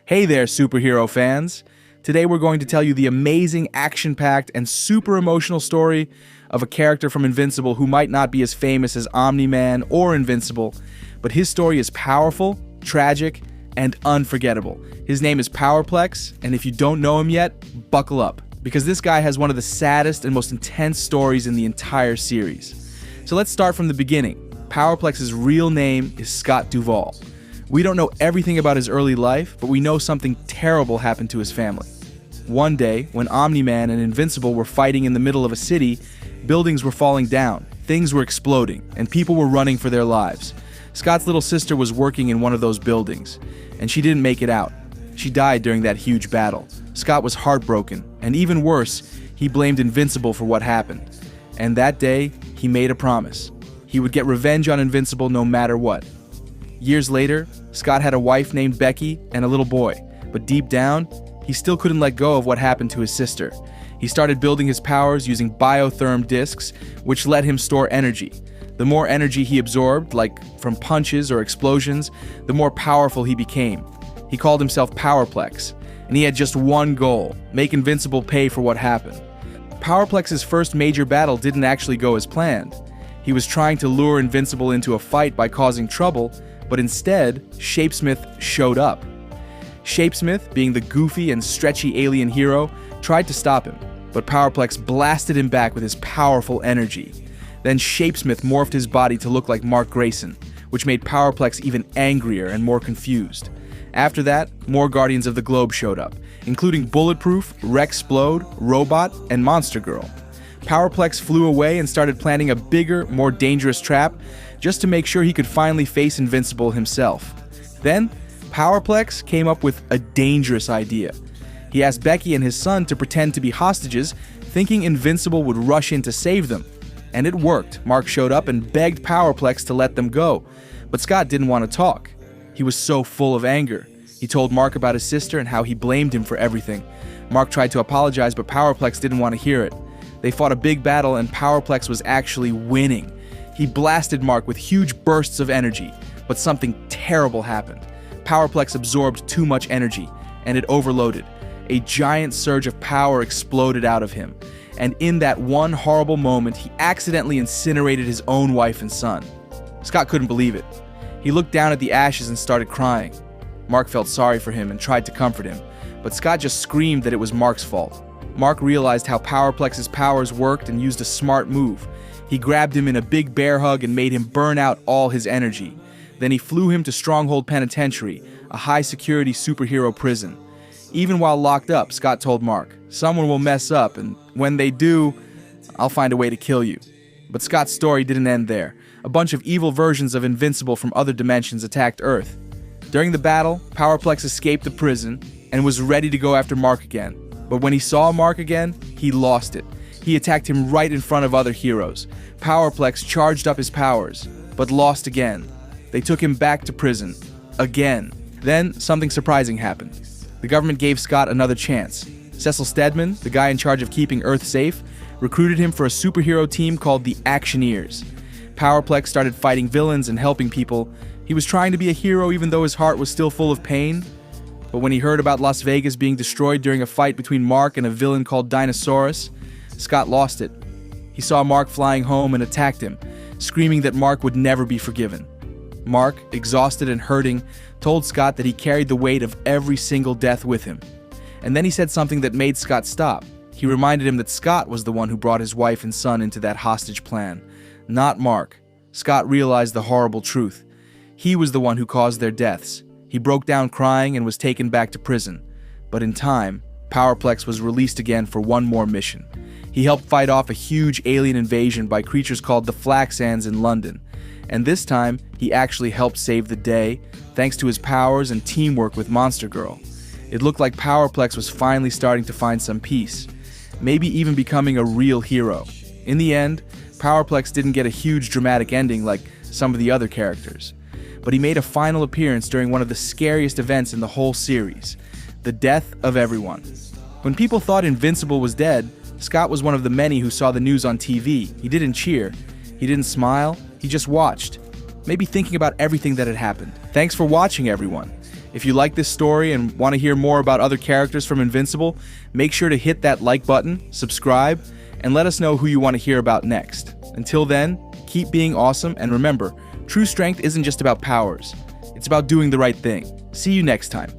Hey there, superhero fans! Today we're going to tell you the amazing, action-packed, and super emotional story of a character from Invincible who might not be as famous as Omni-Man or Invincible, but his story is powerful, tragic, and unforgettable. His name is Powerplex, and if you don't know him yet, buckle up, because this guy has one of the saddest and most intense stories in the entire series. So let's start from the beginning. Powerplex's real name is Scott Duvall. We don't know everything about his early life, but we know something terrible happened to his family. One day, when Omni-Man and Invincible were fighting in the middle of a city, buildings were falling down, things were exploding, and people were running for their lives. Scott's little sister was working in one of those buildings, and she didn't make it out. She died during that huge battle. Scott was heartbroken, and even worse, he blamed Invincible for what happened. And that day, he made a promise. He would get revenge on Invincible no matter what. Years later, Scott had a wife named Becky and a little boy, but deep down, he still couldn't let go of what happened to his sister. He started building his powers using biotherm discs, which let him store energy. The more energy he absorbed, like from punches or explosions, the more powerful he became. He called himself Powerplex, and he had just one goal: make Invincible pay for what happened. Powerplex's first major battle didn't actually go as planned. He was trying to lure Invincible into a fight by causing trouble, but instead, Shapesmith showed up. Shapesmith, being the goofy and stretchy alien hero, tried to stop him, but Powerplex blasted him back with his powerful energy. Then Shapesmith morphed his body to look like Mark Grayson, which made Powerplex even angrier and more confused. After that, more Guardians of the Globe showed up, including Bulletproof, Rexplode, Robot, and Monster Girl. Powerplex flew away and started planning a bigger, more dangerous trap just to make sure he could finally face Invincible himself. Then, Powerplex came up with a dangerous idea. He asked Becky and his son to pretend to be hostages, thinking Invincible would rush in to save them. And it worked. Mark showed up and begged Powerplex to let them go. But Scott didn't want to talk. He was so full of anger. He told Mark about his sister and how he blamed him for everything. Mark tried to apologize, but Powerplex didn't want to hear it. They fought a big battle and Powerplex was actually winning. He blasted Mark with huge bursts of energy, but something terrible happened. Powerplex absorbed too much energy, and it overloaded. A giant surge of power exploded out of him, and in that one horrible moment, he accidentally incinerated his own wife and son. Scott couldn't believe it. He looked down at the ashes and started crying. Mark felt sorry for him and tried to comfort him, but Scott just screamed that it was Mark's fault. Mark realized how Powerplex's powers worked and used a smart move. He grabbed him in a big bear hug and made him burn out all his energy. Then he flew him to Stronghold Penitentiary, a high-security superhero prison. Even while locked up, Scott told Mark, "Someone will mess up, and when they do, I'll find a way to kill you." But Scott's story didn't end there. A bunch of evil versions of Invincible from other dimensions attacked Earth. During the battle, Powerplex escaped the prison and was ready to go after Mark again. But when he saw Mark again, he lost it. He attacked him right in front of other heroes. Powerplex charged up his powers, but lost again. They took him back to prison. Again. Then, something surprising happened. The government gave Scott another chance. Cecil Stedman, the guy in charge of keeping Earth safe, recruited him for a superhero team called the Actioneers. Powerplex started fighting villains and helping people. He was trying to be a hero even though his heart was still full of pain. But when he heard about Las Vegas being destroyed during a fight between Mark and a villain called Dinosaurus, Scott lost it. He saw Mark flying home and attacked him, screaming that Mark would never be forgiven. Mark, exhausted and hurting, told Scott that he carried the weight of every single death with him. And then he said something that made Scott stop. He reminded him that Scott was the one who brought his wife and son into that hostage plan, not Mark. Scott realized the horrible truth. He was the one who caused their deaths. He broke down crying and was taken back to prison. But in time, Powerplex was released again for one more mission. He helped fight off a huge alien invasion by creatures called the Flaxans in London. And this time, he actually helped save the day, thanks to his powers and teamwork with Monster Girl. It looked like Powerplex was finally starting to find some peace, maybe even becoming a real hero. In the end, Powerplex didn't get a huge dramatic ending like some of the other characters, but he made a final appearance during one of the scariest events in the whole series, the death of everyone. When people thought Invincible was dead, Scott was one of the many who saw the news on TV. He didn't cheer. He didn't smile. He just watched, maybe thinking about everything that had happened. Thanks for watching, everyone. If you like this story and want to hear more about other characters from Invincible, make sure to hit that like button, subscribe, and let us know who you want to hear about next. Until then, keep being awesome, and remember, true strength isn't just about powers. It's about doing the right thing. See you next time.